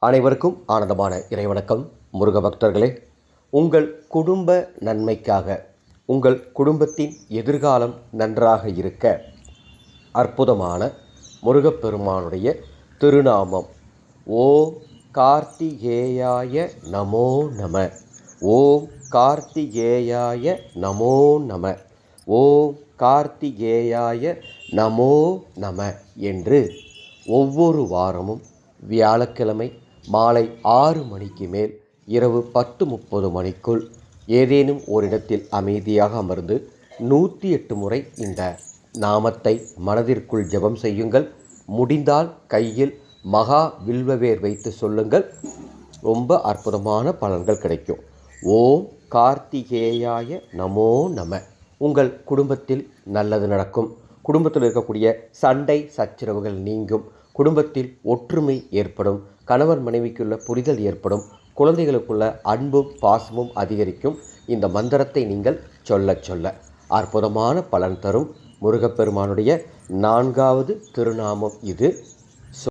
அனைவருக்கும் ஆனந்தமான இறைவணக்கம். முருக பக்தர்களே, உங்கள் குடும்ப நன்மைக்காக, உங்கள் குடும்பத்தின் எதிர்காலம் நன்றாக இருக்க அற்புதமான முருகப்பெருமானுடைய திருநாமம் ஓம் கார்த்திகேயாய நமோ நம, ஓம் கார்த்திகேயாய நமோ நம, ஓம் கார்த்திகேயாய நமோ நம என்று ஒவ்வொரு வாரமும் வியாழக்கிழமை மாலை 6 மணிக்கு மேல் இரவு 10:30 மணிக்குள் ஏதேனும் ஓரிடத்தில் அமைதியாக அமர்ந்து 108 முறை இந்த நாமத்தை மனதிற்குள் ஜெபம் செய்யுங்கள். முடிந்தால் கையில் மகா வில்வவேர் வைத்து சொல்லுங்கள். ரொம்ப அற்புதமான பலன்கள் கிடைக்கும். ஓம் கார்த்திகேயாய நமோ நம. உங்கள் குடும்பத்தில் நல்லது நடக்கும். குடும்பத்தில் இருக்கக்கூடிய சண்டை சச்சரவுகள் நீங்கும். குடும்பத்தில் ஒற்றுமை ஏற்படும். கணவன் மனைவிக்குள்ள புரிதல் ஏற்படும். குழந்தைகளுக்குள்ள அன்பும் பாசமும் அதிகரிக்கும். இந்த மந்திரத்தை நீங்கள் சொல்ல சொல்ல அற்புதமான பலன் தரும் முருகப்பெருமானுடைய 4வது திருநாமம் இது.